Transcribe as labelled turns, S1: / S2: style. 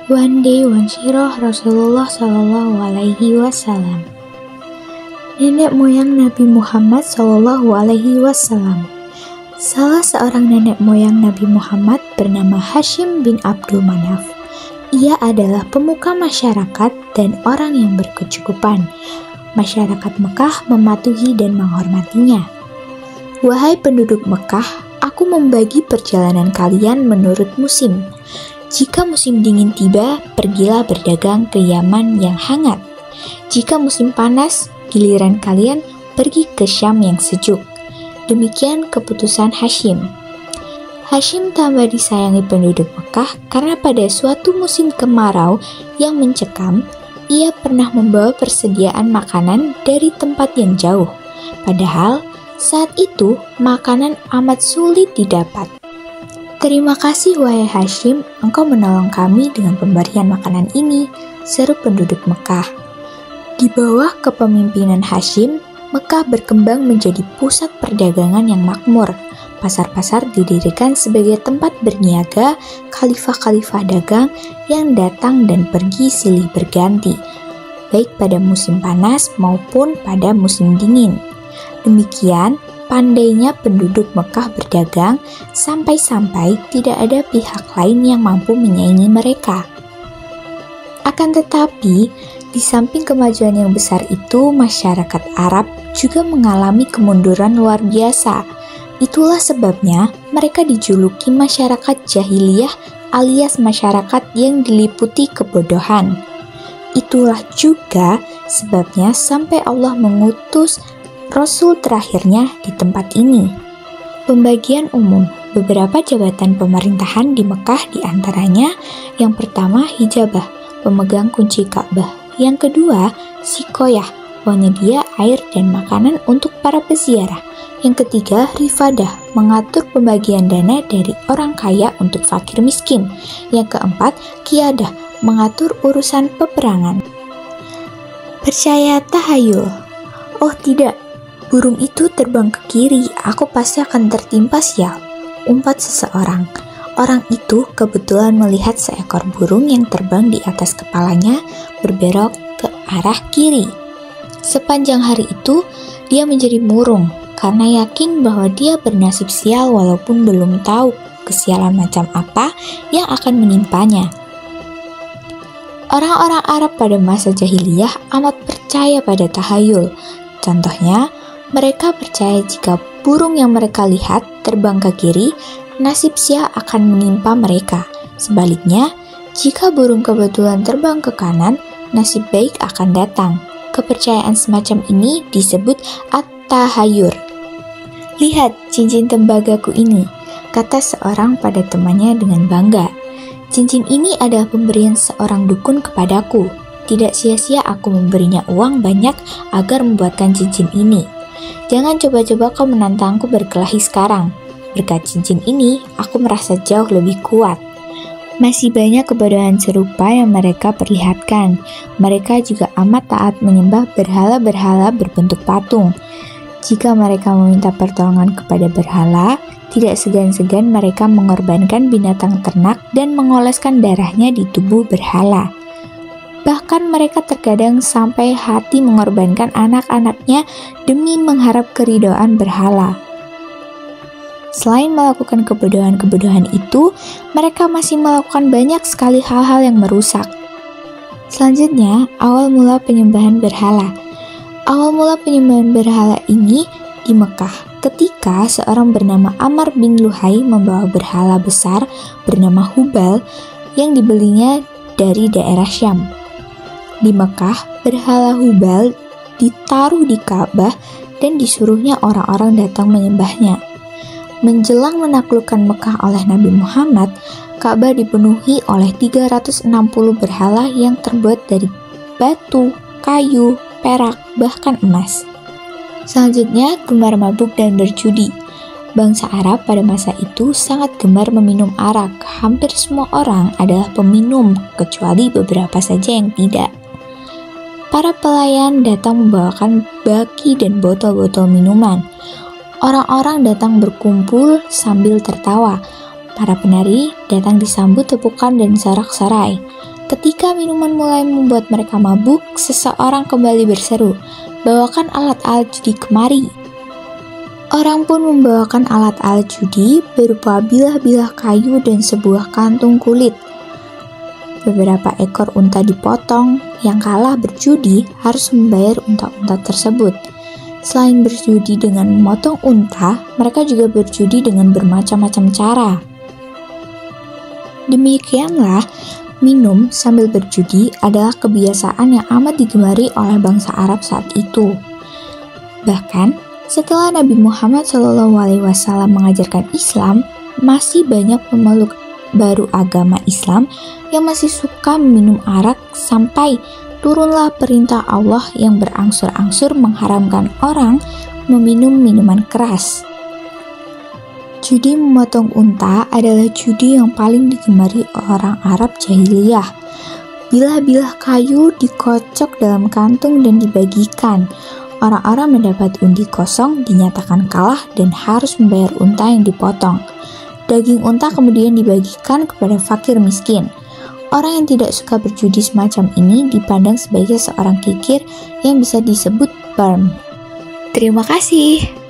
S1: One day, one syirah Rasulullah Shallallahu Alaihi Wasallam. Nenek moyang Nabi Muhammad Shallallahu Alaihi Wasallam. Salah seorang nenek moyang Nabi Muhammad bernama Hashim bin Abdul Manaf. Ia adalah pemuka masyarakat dan orang yang berkecukupan. Masyarakat Mekah mematuhi dan menghormatinya. Wahai penduduk Mekah, aku membagi perjalanan kalian menurut musim. Jika musim dingin tiba, pergilah berdagang ke Yaman yang hangat. Jika musim panas, giliran kalian pergi ke Syam yang sejuk. Demikian keputusan Hashim. Hashim tambah disayangi penduduk Mekah karena pada suatu musim kemarau yang mencekam, ia pernah membawa persediaan makanan dari tempat yang jauh. Padahal, saat itu makanan amat sulit didapat. Terima kasih wahai Hashim, engkau menolong kami dengan pemberian makanan ini, seru penduduk Mekah. Di bawah kepemimpinan Hashim, Mekah berkembang menjadi pusat perdagangan yang makmur. Pasar-pasar didirikan sebagai tempat berniaga khalifah-khalifah dagang yang datang dan pergi silih berganti, baik pada musim panas maupun pada musim dingin. Demikian pandainya penduduk Mekah berdagang sampai-sampai tidak ada pihak lain yang mampu menyaingi mereka. Akan tetapi, di samping kemajuan yang besar itu, masyarakat Arab juga mengalami kemunduran luar biasa. Itulah sebabnya mereka dijuluki masyarakat jahiliyah alias masyarakat yang diliputi kebodohan. Itulah juga sebabnya sampai Allah mengutus Rasul terakhirnya di tempat ini. Pembagian umum beberapa jabatan pemerintahan di Mekah diantaranya yang pertama hijabah, pemegang kunci Ka'bah. Yang kedua sikoyah, penyedia air dan makanan untuk para peziarah. Yang ketiga rifadah, mengatur pembagian dana dari orang kaya untuk fakir miskin. Yang keempat qiyadah, mengatur urusan peperangan. Percaya tahayul. Oh tidak, burung itu terbang ke kiri, aku pasti akan tertimpa sial, umpat seseorang. Orang itu kebetulan melihat seekor burung yang terbang di atas kepalanya berbelok ke arah kiri. Sepanjang hari itu, dia menjadi murung karena yakin bahwa dia bernasib sial walaupun belum tahu kesialan macam apa yang akan menimpanya. Orang-orang Arab pada masa jahiliyah amat percaya pada tahayul. Contohnya, mereka percaya jika burung yang mereka lihat terbang ke kiri, nasib sial akan menimpa mereka. Sebaliknya, jika burung kebetulan terbang ke kanan, nasib baik akan datang. Kepercayaan semacam ini disebut at-tahayur. Lihat cincin tembagaku ini, kata seorang pada temannya dengan bangga. Cincin ini adalah pemberian seorang dukun kepadaku. Tidak sia-sia aku memberinya uang banyak agar membuatkan cincin ini. Jangan coba-coba kau menantangku berkelahi sekarang. Berkat cincin ini, aku merasa jauh lebih kuat. Masih banyak kebodohan serupa yang mereka perlihatkan. Mereka juga amat taat menyembah berhala-berhala berbentuk patung. Jika mereka meminta pertolongan kepada berhala, tidak segan-segan mereka mengorbankan binatang ternak dan mengoleskan darahnya di tubuh berhala. Bahkan mereka terkadang sampai hati mengorbankan anak-anaknya demi mengharap keridhaan berhala. Selain melakukan kebodohan-kebodohan itu, mereka masih melakukan banyak sekali hal-hal yang merusak. Selanjutnya, awal mula penyembahan berhala. Awal mula penyembahan berhala ini di Mekah ketika seorang bernama Amr bin Luhai membawa berhala besar bernama Hubal yang dibelinya dari daerah Syam. Di Mekah, berhala Hubal ditaruh di Ka'bah dan disuruhnya orang-orang datang menyembahnya. Menjelang menaklukkan Mekah oleh Nabi Muhammad, Ka'bah dipenuhi oleh 360 berhala yang terbuat dari batu, kayu, perak, bahkan emas. Selanjutnya, gemar mabuk dan berjudi. Bangsa Arab pada masa itu sangat gemar meminum arak. Hampir semua orang adalah peminum, kecuali beberapa saja yang tidak. Para pelayan datang membawakan baki dan botol-botol minuman. Orang-orang datang berkumpul sambil tertawa. para penari datang disambut tepukan dan sorak-sorai. Ketika minuman mulai membuat mereka mabuk, seseorang kembali berseru, "Bawakan alat-alat judi kemari." Orang pun membawakan alat-alat judi berupa bilah-bilah kayu dan sebuah kantung kulit. Beberapa ekor unta dipotong, yang kalah berjudi harus membayar unta-unta tersebut. Selain berjudi dengan memotong unta, mereka juga berjudi dengan bermacam-macam cara. Demikianlah, minum sambil berjudi adalah kebiasaan yang amat digemari oleh bangsa Arab saat itu. Bahkan, setelah Nabi Muhammad SAW mengajarkan Islam, masih banyak pemeluk baru agama Islam yang masih suka meminum arak sampai turunlah perintah Allah yang berangsur-angsur mengharamkan orang meminum minuman keras. Judi memotong unta adalah judi yang paling digemari orang Arab jahiliyah. Bilah-bilah kayu dikocok dalam kantung dan dibagikan. Orang-orang mendapat undi kosong dinyatakan kalah dan harus membayar unta yang dipotong. Daging unta kemudian dibagikan kepada fakir miskin. Orang yang tidak suka berjudi semacam ini dipandang sebagai seorang kikir yang bisa disebut barm. Terima kasih.